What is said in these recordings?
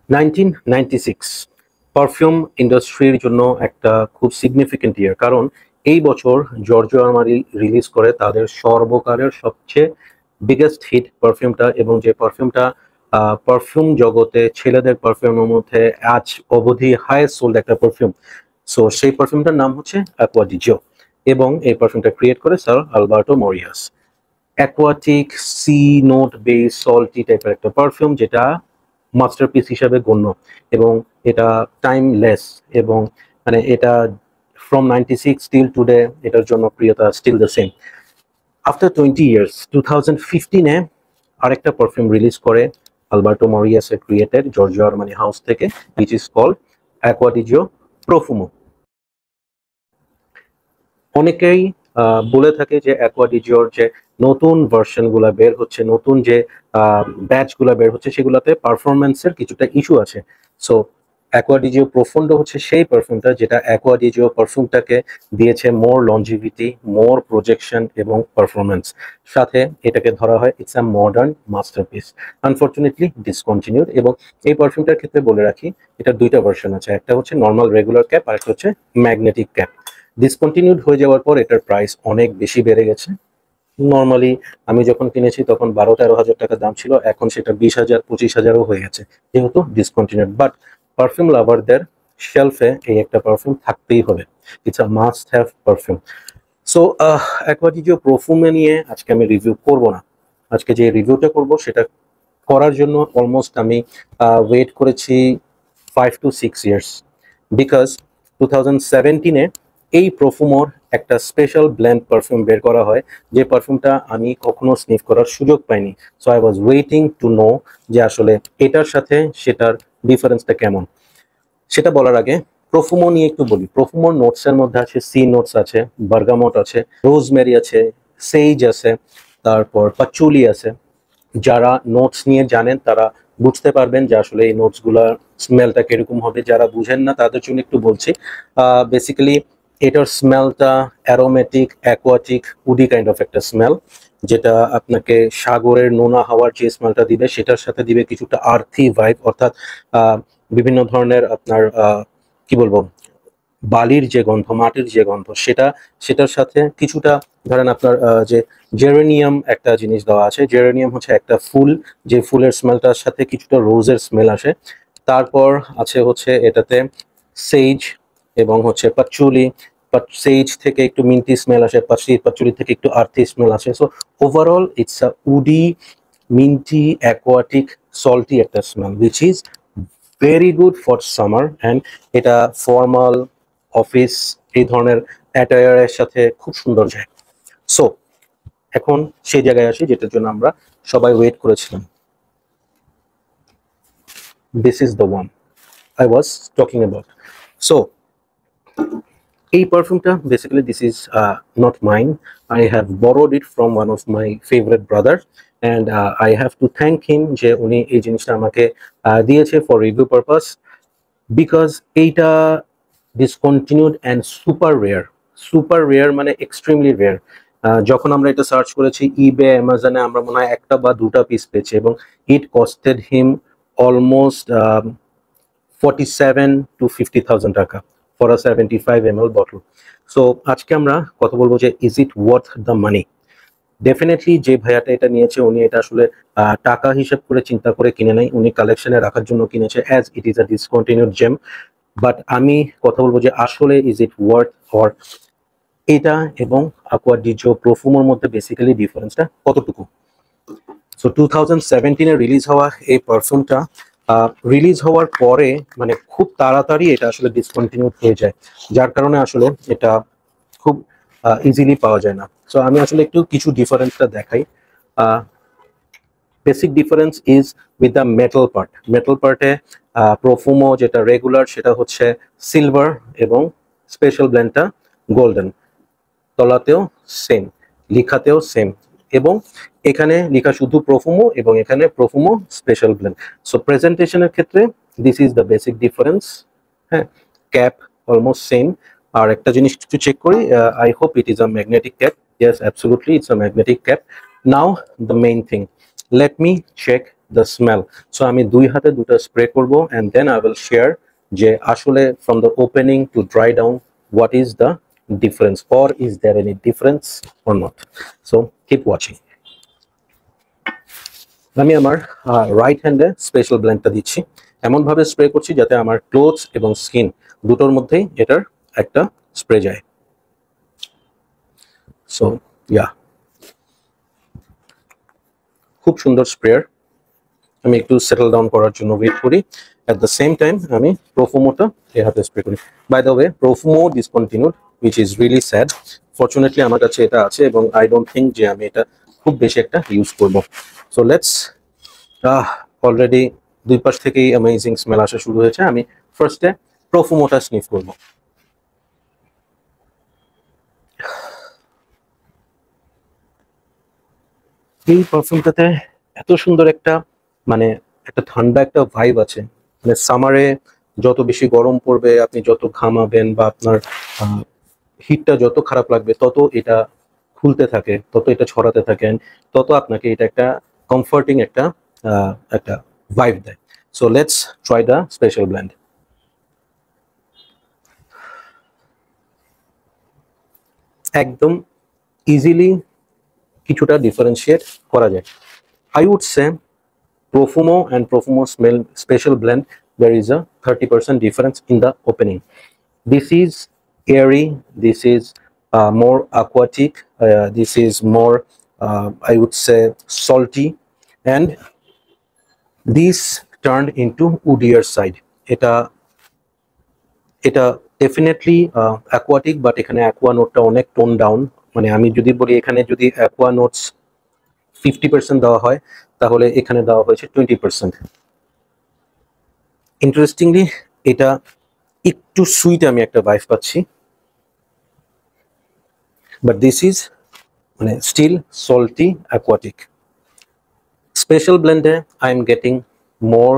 1996 perfume ইন্ডাস্ট্রির জন্য একটা খুব সিগনিফিকেন্ট ইয়ার, কারণ এই বছর জর্জিও আরমানি রিলিজ করে তাদের সর্বকালের সবচেয়ে বিগেস্ট হিট পারফিউমটা, এবং যে পারফিউমটা পারফিউম জগতে ছেলেদের পারফিউমের মধ্যে আজ অবধি হাইয়েস্ট সোল্ড একটা পারফিউম। সো সেই পারফিউমটার নাম হচ্ছে অ্যাকোয়া ডি জিও, এবং এই পারফিউমটা ক্রিয়েট করে sir Alberto Morillas. Aquatic sea note base salty টাইপের একটা পারফিউম, যেটা মাস্টারপিস হিসাবে গণ্য, এবং এটা টাইমলেস, এবং মানে এটা ফ্রম 96 টিল টুডে এটার জনপ্রিয়তা still the same. After 20 years 2015-এ আরেকটা পারফিউম রিলিজ করে আলবার্টো মরিয়াসের ক্রিয়েটেড জর্জিও আরমানি হাউস থেকে, which is called Acqua D Gio Profumo. অনেকেই বলে থাকে যে অ্যাকোয়া ডি জিওর যে নতুন ভার্সনগুলো বের হচ্ছে, নতুন যে ব্যাচগুলো বের হচ্ছে, সেগুলোতে পারফরমেন্সের কিছুটা ইস্যু আছে। সো অ্যাকোয়া ডি জিও প্রোফুন্ডো হচ্ছে সেই পারফিউমটা যেটা অ্যাকোয়া ডি জিও পারফিউমটাকে দিয়েছে মোর লঞ্জিভিটি, মোর প্রজেকশন এবং পারফরমেন্স। সাথে এটাকে ধরা হয় it's a modern masterpiece. Unfortunately discontinued, এবং এই পারফিউমটার ক্ষেত্রে বলে রাখি এটা দুইটা ভার্সন আছে, একটা হচ্ছে নর্মাল রেগুলার ক্যাপ আর একটা হচ্ছে ম্যাগনেটিক ক্যাপ। ডিসকন্টিনিউড হয়ে যাওয়ার পর এটার প্রাইস অনেক বেশি বেড়ে গেছে। নর্মালি আমি যখন কিনেছি তখন 12-13 হাজার টাকা দাম ছিল, এখন সেটা 20,000 25,000ও হয়ে গেছে, যেহেতু ডিসকন্টিনিউড। বাট পারফিউম লাভারদের শেলফে এই একটা পারফিউম থাকতেই হবে, it's a must have perfume. So Acqua D Gio Profumo নিয়ে আজকে আমি রিভিউ করব না। আজকে যে রিভিউটা করব সেটা করার জন্য অলমোস্ট আমি ওয়েট করেছি 5 to 6 ইয়ার্স, বিকজ 2017-এ এই প্রোফুমোর একটা স্পেশাল ব্লেন্ড পারফিউম বের করা হয়, যে পারফিউমটা আমি কখনো স্নিফ করার সুযোগ পাইনি। So I was waiting to know যে আসলে এটার সাথে সেটার ডিফারেন্সটা কেমন। সেটা বলার আগে প্রোফুমো নিয়ে একটু বলি। প্রোফুমোর নোটসের মধ্যে আছে সি নোটস আছে, বার্গামট আছে, রোজমেরি আছে, সেইজ আছে, তারপর পাচুলি আছে। যারা নোটস নিয়ে জানেন তারা বুঝতে পারবেন যে আসলে এই নোটসগুলোর স্মেলটা কিরকম হবে। যারা বুঝেন না তাদের জন্য একটু বলছি। বেসিক্যালি এটার স্মেলটা aromatic, aquatic, woody kind of একটা স্মেল, যেটা আপনাকে সাগরের নোনা হাওয়ার যে স্মেলটা দিবে সেটার সাথে দিবে কিছুটা আর্থি ভাইব, অর্থাৎ বিভিন্ন ধরনের আপনার কি বলবো, বালির যে গন্ধ, মাটির যে গন্ধ, সেটার সাথে কিছুটা ধরেন আপনার যে জেরেনিয়াম একটা জিনিস দেওয়া আছে। জেরেনিয়াম হচ্ছে একটা ফুল, যে ফুলের স্মেলটার সাথে কিছুটা রোজের স্মেল আসে। তারপর আছে হচ্ছে এটাতে সেইজ এবং হচ্ছে পাচুলি। সেইজ থেকে একটু মিন্টি স্মেল আসে, পাচুলি থেকে একটু আর্থি স্মেল আসে। So overall it's a woody, minty, aquatic, salty একটা smell, which is very good for summer. And এটা ফর্মাল, অফিস এই ধরনের অ্যাটায়ারের সাথে খুব সুন্দর যায়। সো এখন সেই জায়গায় আসি যেটার জন্য আমরা সবাই ওয়েট করেছিলাম। This is the one I was talking about. So এই পারফিউমটা basically this is not mine, I have borrowed it from one of my favourite brother, and I have to thank him যে উনি এই জিনিসটা আমাকে দিয়েছে for review purpose, because এইটা discontinued and super rare, মানে এক্সট্রিমলি রেয়ার। যখন আমরা এটা সার্চ করেছি ইবে, অ্যামাজনে, আমরা মনে হয় একটা বা দুটা পিস পেয়েছি, এবং ইট কস্টেড হিম অলমোস্ট 47 to 50,000 টাকা for a 75 ml bottle. So আজকে আমরা কথা বলবো যে is it worth the money. Definitely যে ভাইয়াটা এটা নিয়েছে উনি এটা আসলে টাকা হিসেব করে চিন্তা করে কিনে নাই, উনি কালেকশনে রাখার জন্য কিনেছে, as it is a discontinued gem. But আমি কথা বলবো যে আসলে ইজ ইট ওয়ার্থ, অর এটা এবং অ্যাকোয়া ডি জিও প্রোফুমোর মধ্যে বেসিক্যালি ডিফারেন্সটা কতটুকু। সো 2017-এ রিলিজ হওয়া এই পারফিউমটা রিলিজ হওয়ার পরে মানে খুব তাড়াতাড়ি এটা আসলে ডিসকন্টিনিউড হয়ে যায়, যার কারণে আসলে এটা খুব ইজিলি পাওয়া যায় না। সো আমি আসলে একটু কিছু ডিফারেন্সটা দেখাই। Basic difference is with the metal পার্টে প্রোফুমো যেটা রেগুলার সেটা হচ্ছে সিলভার, এবং স্পেশাল ব্লেন্ডটা গোল্ডেন। তলাতেও সেম, লেখাতেও সেম, এবং এখানে লেখা শুধু প্রোফুমো এবং এখানে প্রোফুমো স্পেশাল ব্লেন্ড। সো প্রেজেন্টেশনের ক্ষেত্রে this is the basic difference. হ্যাঁ, ক্যাপ অলমোস্ট সেম। আর একটা জিনিস একটু চেক করি, I hope it is a magnetic cap. Yes, absolutely, it's a magnetic cap. Now the main thing, let me check the smell. So আমি দুই হাতে দুটো spray করব and then I will share যে আসলে from the opening to dry down what is the difference or is there any difference or not. So keep watching. আমি আমার right হ্যান্ডে special ব্লেন্ডটা দিচ্ছি, এমনভাবে স্প্রে করছি যাতে আমার ক্লোথস এবং স্কিন দুটোর মধ্যেই এটার একটা স্প্রে যায়। সো ইয়া, খুব সুন্দর স্প্রেয়ার। আমি একটু সেটেল ডাউন করার জন্য ওয়েট করি, অ্যাট দ্য সেম টাইম আমি প্রোফুমোটা এই হাতে স্প্রে করি। By the way, Profumo discontinued, which is really sad. Fortunately আমার কাছে এটা আছে এবং আই ডোন্ট থিঙ্ক যে আমি এটা খুব বেশি একটা ইউজ করবো। সো লেটস, অলরেডি দুই পাশ থেকেই অ্যামেজিং স্মেল আসা শুরু হয়েছে। আমি ফার্স্টে প্রোফুমোটা স্নিফ করব। এই পারফিউমটাতে এত সুন্দর একটা মানে একটা ঠান্ডা একটা ভাইব আছে। মানে সামারে যত বেশি গরম পড়বে, আপনি যত ঘামাবেন বা আপনার হিটটা যত খারাপ লাগবে, তত এটা খুলতে থাকে, তত এটা ছড়াতে থাকেন, তত আপনাকে এটা একটা কমফর্টিং একটা একটা ভাইব দেয়। So let's try the special blend. একদম ইজিলি কিছুটা ডিফারেন্সিয়েট করা যায়। I would say Profumo and Profumo smell special blend, there is a 30% difference in the opening. This is airy, this is more aquatic, this is more I would say salty, and this turned into woodier side. এটা এটা definitely aquatic, but এখানে aqua নোটটা অনেক tone down. মানে আমি যদি বলি এখানে যদি অ্যাকোয়া নোটস 50% দেওয়া হয়, তাহলে এখানে দেওয়া হয়েছে 20%। ইন্টারেস্টিংলি এটা একটু সুইট আমি একটা ভাইব পাচ্ছি, বাট দিস ইজ মানে স্টিল সল্টি অ্যাকোয়াটিক। স্পেশাল ব্লেন্ডে I am getting more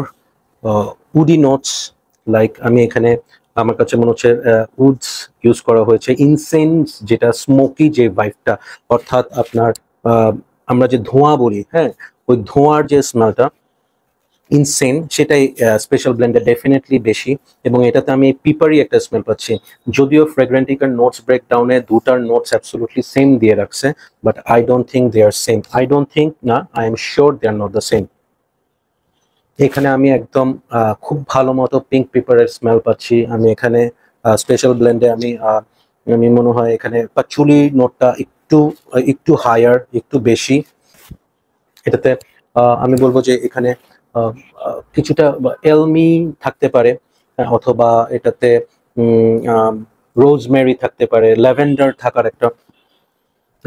woody notes, like আমি এখানে আমার কাছে মনে হচ্ছে উডস ইউজ করা হয়েছে, ইনসেন্স যেটা স্মোকি যে ভাইবটা, অর্থাৎ আপনার আমরা যে ধোঁয়া বলি, হ্যাঁ, ওই ধোঁয়ার যে স্মেলটা ইনসেন, সেটাই স্পেশাল ব্লেন্ডে ডেফিনেটলি বেশি। এবং এটাতে আমি পিপারি একটা স্মেল পাচ্ছি, যদিও ফ্রেগ্রেন্টিকার নোটস ব্রেকডাউনে দুটার নোটস অ্যাবসলুটলি সেম দিয়ে রাখছে, but I don't think they are same. I don't think না, I am sure they are not the same. এখানে আমি একদম খুব ভালো মতো পিঙ্ক পেপারের স্মেল পাচ্ছি। আমি এখানে স্পেশাল ব্লেন্ডে আমি আমি মনে হয় এখানে পাচুলি নোটটা একটু একটু হায়ার, একটু বেশি। এটাতে আমি বলবো যে এখানে কিছুটা এলমি থাকতে পারে, অথবা এটাতে রোজমেরি থাকতে পারে, ল্যাভেন্ডার থাকার একটা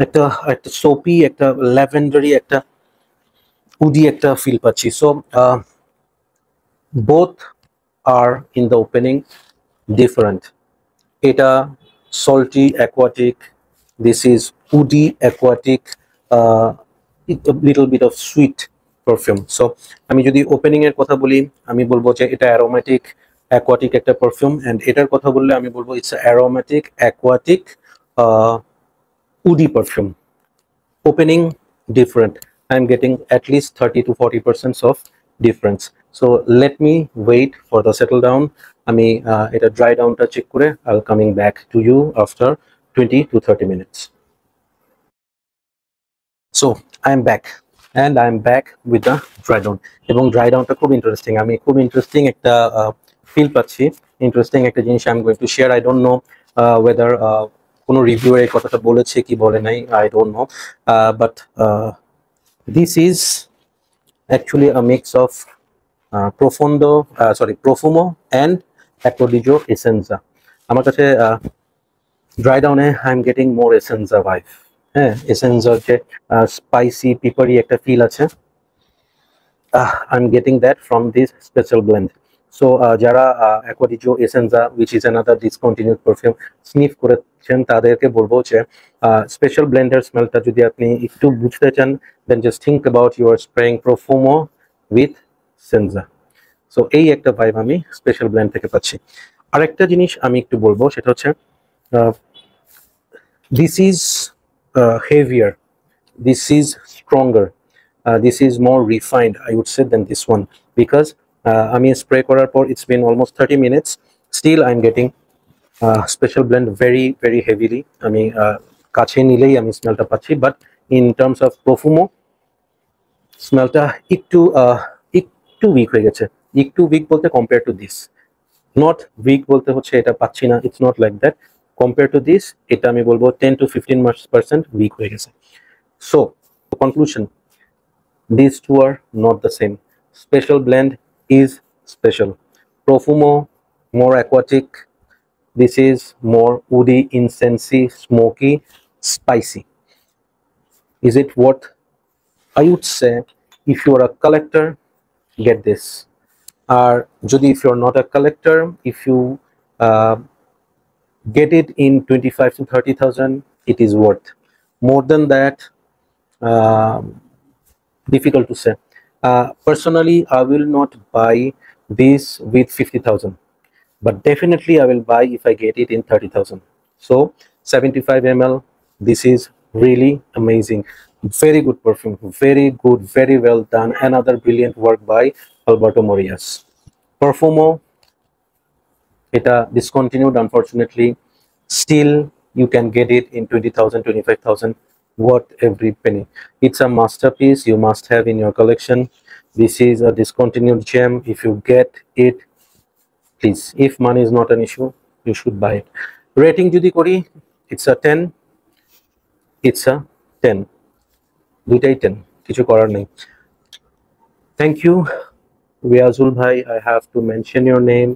একটা একটা সোপি, একটা ল্যাভেন্ডারি, একটা উডি একটা ফিল পাচ্ছি। So both are in the opening different. Eta salty aquatic, this is woody aquatic, a little bit of sweet perfume. So আমি যদি ওপেনিং এর কথা বলি, আমি বলবো যে এটা অ্যারোমেটিক অ্যাকোয়াটিক একটা পারফিউম, এন্ড এটার কথা বললে আমি বলবো it's aromatic aquatic woody perfume. Opening different, I'm getting at least 30 to 40% of difference. So let me wait for the settle down. আমি এটা dry down টা চেক করে I'll coming back to you after 20 to 30 minutes. So I am back and I am back with the dry down. এবং dry down টা খুব interesting, আমি খুব interesting একটা ফিল পাচ্ছি, ইন্টারেস্টিং একটা জিনিস I'm going to share. I don't know whether কোনো রিভিউ এই কথাটা বলেছে কি বলে নাই, I don't know, but this is actually a mix of Profumo and Acqua di Gio Essenza. আমার কাছে dry down A I am getting more Essenza vibe. হ্যাঁ, Essenza যে স্পাইসি পিপারি একটা ফিল আছে, I am getting that from this special blend. So যারা Acqua di Gio Essenza, which is another discontinued perfume, sniff করেছেন, তাদেরকে বলবো যে special ব্লেন্ডের স্মেলটা যদি আপনি একটু বুঝতে চান, then just think about your spraying Profumo with Essenza. So এই একটা ভাইব আমি স্পেশাল ব্লেন্ড থেকে পাচ্ছি। আরেকটা জিনিস আমি একটু বলবো, সেটা হচ্ছে this is heavier, this is stronger. this is more refined, I would say, than this one, because আমি স্প্রে করার পর it's been almost 30 minutes, still I'm getting special blend very very heavily. আমি কাছে নিলেই আমি স্মেলটা পাচ্ছি, but in terms of Profumo স্মেলটা একটু উইক হয়ে গেছে। একটু উইক বলতে compare to this, not weak বলতে হচ্ছে এটা পাচ্ছি না, it's not like that. Compare to this এটা আমি বলবো 10 to 15% উইক হয়ে গেছে। So conclusion, these two are not the same. Special blend is special. Profumo more aquatic, this is more woody, incensey, smoky, spicy. Is it worth? I would say if you are a collector, get this. Or jodi if you are not a collector, if you get it in 25 to 30,000, it is worth. More than that, difficult to say. Personally, I will not buy this with 50,000, but definitely I will buy if I get it in 30,000. So 75 ml, this is really amazing. Very good perfume, very good, very well done. Another brilliant work by Alberto Morillas. Profumo, এটা discontinued unfortunately. Still you can get it in 20,000, 25,000, worth every penny. It's a masterpiece you must have in your collection. This is a discontinued gem. If you get it, please, if money is not an issue, you should buy it. Rating jodi kori, it's a 10, it's a 10, দুইটাই 10, কিছু করার নেই। Thank you Riazul bhai, I have to mention your name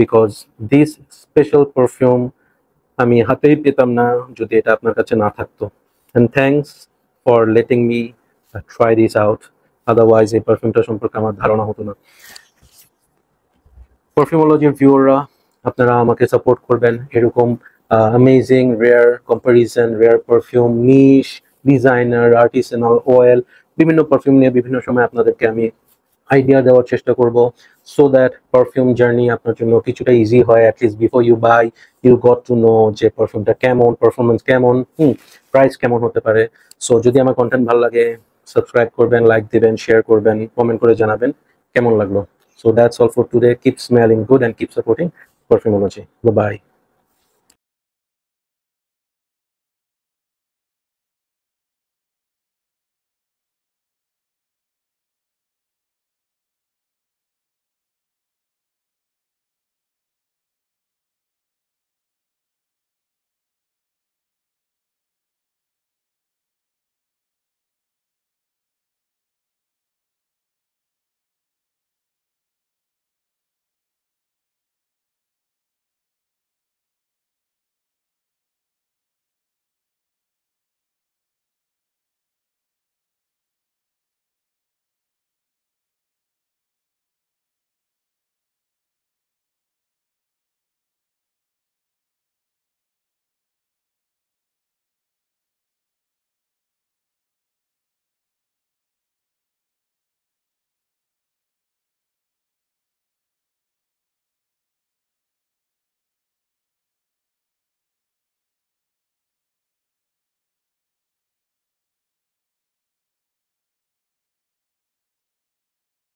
because this special perfume আমি হাতেই পেতাম না যদি এটা আপনার কাছে না থাকতো। And thanks for letting me try this out, otherwise এই পারফিউমটা সম্পর্কে আমার ধারণা হতো না। পারফিউমোলজির ভিউয়াররা, আপনারা আমাকে সাপোর্ট করবেন এরকম amazing rare comparison, rare perfume, niche, designer, artisanal, oil, বিভিন্ন পারফিউম নিয়ে বিভিন্ন সময় আপনাদেরকে আমি আইডিয়া দেওয়ার চেষ্টা করব, সো দ্যাট পারফিউম জার্নি আপনার জন্য কিছুটা ইজি হয়। At least before you buy, you got to know যে পারফিউমটা কেমন, পারফরমেন্স কেমন, প্রাইস কেমন হতে পারে। সো যদি আমার কন্টেন্ট ভালো লাগে, সাবস্ক্রাইব করবেন, লাইক দিবেন, শেয়ার করবেন, কমেন্ট করে জানাবেন কেমন লাগলো। So that's all for today. Keep smelling good and keep supporting Perfumology. Bye-bye.